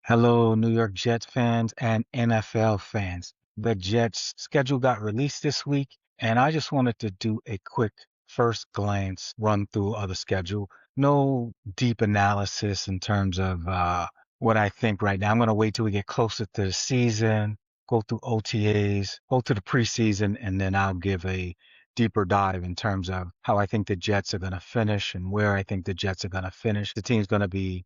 Hello, New York Jets fans and NFL fans. The Jets schedule got released this week, and I just wanted to do a quick first glance run through of the schedule. No deep analysis in terms of what I think right now. I'm going to wait till we get closer to the season, go through OTAs, go to the preseason, and then I'll give a deeper dive in terms of how I think the Jets are going to finish and where I think the Jets are going to finish. The team's going to be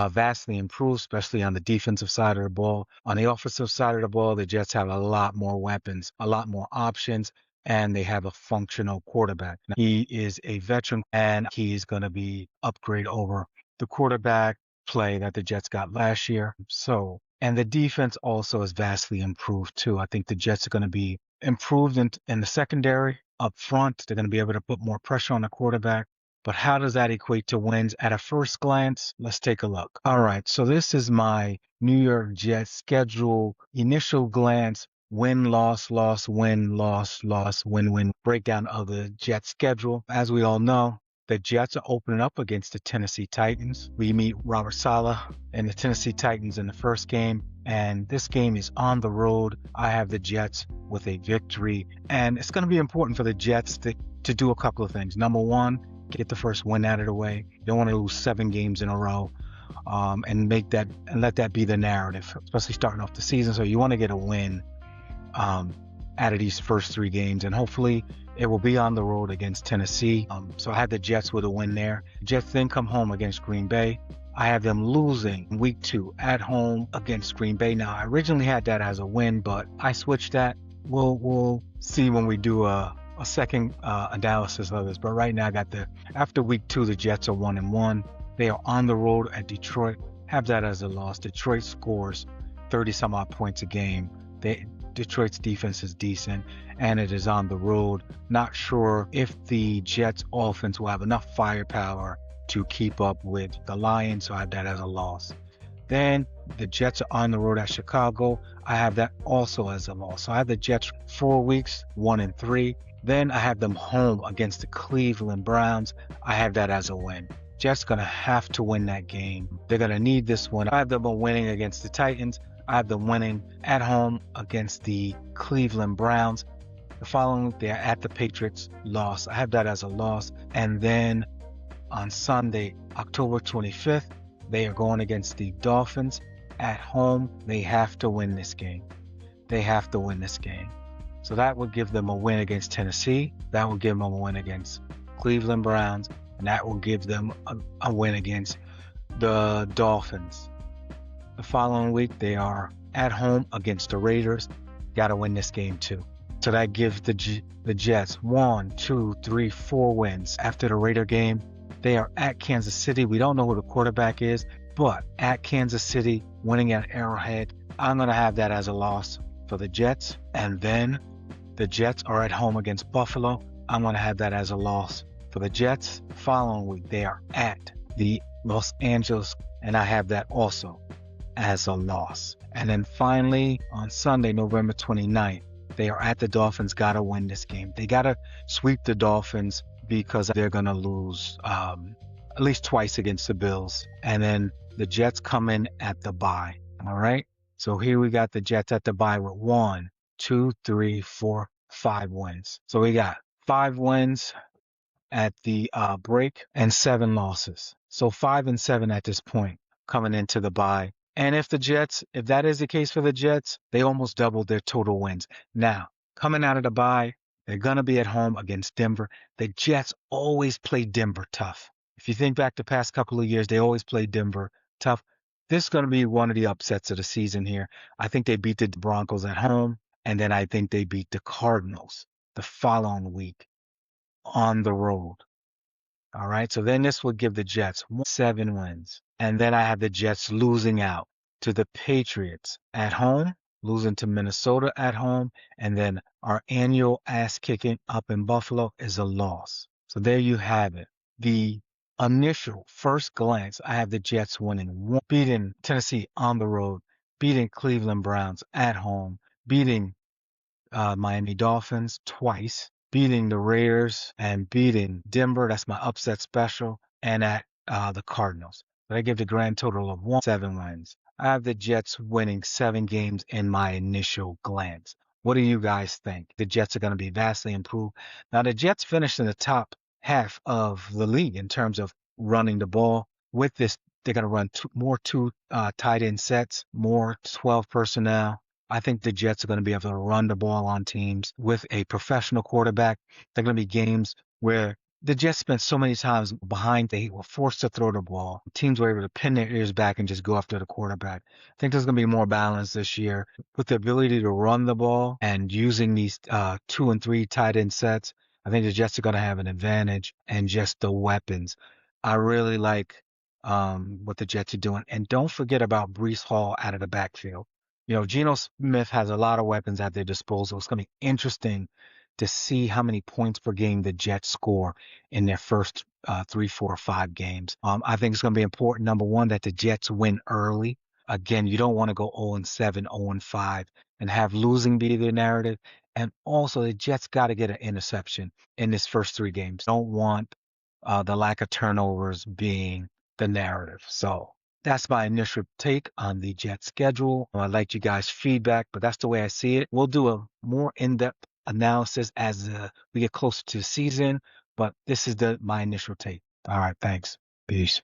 vastly improved, especially on the defensive side of the ball. On the offensive side of the ball, the Jets have a lot more weapons, a lot more options, and they have a functional quarterback. He is a veteran, and he's going to be upgrade over the quarterback play that the Jets got last year. And the defense also is vastly improved too. I think the Jets are going to be improved in the secondary up front. They're going to be able to put more pressure on the quarterback. But how does that equate to wins at a first glance? Let's take a look. All right, so this is my New York Jets schedule initial glance win, loss, loss, win, loss, loss, win, win breakdown of the Jets schedule. As we all know, the Jets are opening up against the Tennessee Titans. We meet Robert Saleh and the Tennessee Titans in the first game, and this game is on the road. I have the Jets with a victory, and it's going to be important for the Jets to do a couple of things. Number one, get the first win out of the way. You don't want to lose 7 games in a row, and let that be the narrative, especially starting off the season. So you want to get a win out of these first 3 games, and hopefully it will be on the road against Tennessee. So I had the Jets with a win there. Jets then come home against Green Bay. I have them losing week 2 at home against Green Bay. Now, I originally had that as a win, but I switched that. We'll see when we do a second analysis of this. But right now, after week 2, the Jets are 1-1. They are on the road at Detroit. Have that as a loss. Detroit scores 30 some odd points a game. Detroit's defense is decent, and it is on the road. Not sure if the Jets offense will have enough firepower to keep up with the Lions, so I have that as a loss. Then the Jets are on the road at Chicago. I have that also as a loss. So I have the Jets 4 weeks, 1-3. Then I have them home against the Cleveland Browns. I have that as a win. Jets going to have to win that game. They're going to need this one. I have them winning against the Titans. I have them winning at home against the Cleveland Browns. The following week, they are at the Patriots, loss. I have that as a loss. And then on Sunday, October 25th, they are going against the Dolphins at home. They have to win this game. They have to win this game. So that would give them a win against Tennessee. That will give them a win against Cleveland Browns. And that will give them a win against the Dolphins. The following week, they are at home against the Raiders. Got to win this game too. So that gives the Jets 1, 2, 3, 4 wins. After the Raider game, they are at Kansas City. We don't know who the quarterback is, but at Kansas City, winning at Arrowhead, I'm going to have that as a loss for the Jets. And then the Jets are at home against Buffalo. I'm going to have that as a loss for the Jets. The following week, they are at the Los Angeles, and I have that also as a loss. And then finally, on Sunday, November 29th, they are at the Dolphins. Got to win this game. They got to sweep the Dolphins because they're going to lose at least twice against the Bills. And then the Jets come in at the bye. All right. So here we got the Jets at the bye with 1, 2, 3, 4, 5 wins. So we got 5 wins at the break and 7 losses. So 5 and 7 at this point coming into the bye. And if that is the case for the Jets, they almost doubled their total wins. Now, coming out of the bye, they're going to be at home against Denver. The Jets always play Denver tough. If you think back the past couple of years, they always play Denver tough. This is going to be one of the upsets of the season here. I think they beat the Broncos at home, and then I think they beat the Cardinals the following week on the road. All right, so then this would give the Jets 7 wins. And then I have the Jets losing out to the Patriots at home, losing to Minnesota at home, and then our annual ass kicking up in Buffalo is a loss. So there you have it. The initial first glance, I have the Jets winning, beating Tennessee on the road, beating Cleveland Browns at home, beating Miami Dolphins twice, beating the Raiders and beating Denver. That's my upset special. And at the Cardinals. But I give the grand total of 7 wins. I have the Jets winning 7 games in my initial glance. What do you guys think? The Jets are going to be vastly improved. Now, the Jets finished in the top half of the league in terms of running the ball. With this, they're going to run more tight end sets, more 12 personnel. I think the Jets are going to be able to run the ball on teams with a professional quarterback. They're going to be games where the Jets spent so many times behind, they were forced to throw the ball. Teams were able to pin their ears back and just go after the quarterback. I think there's going to be more balance this year with the ability to run the ball and using these 2 and 3 tight end sets. I think the Jets are going to have an advantage and just the weapons. I really like what the Jets are doing. And don't forget about Breece Hall out of the backfield. Geno Smith has a lot of weapons at their disposal. It's going to be interesting to see how many points per game the Jets score in their first 3, 4, 5 games. I think it's going to be important, number one, that the Jets win early. Again, you don't want to go 0-7, 0-5, and have losing be the narrative. And also, the Jets got to get an interception in this first 3 games. Don't want the lack of turnovers being the narrative. So that's my initial take on the Jets schedule. I'd like you guys' feedback, but that's the way I see it. We'll do a more in-depth analysis as we get closer to the season, but this is my initial take. All right, thanks. Peace.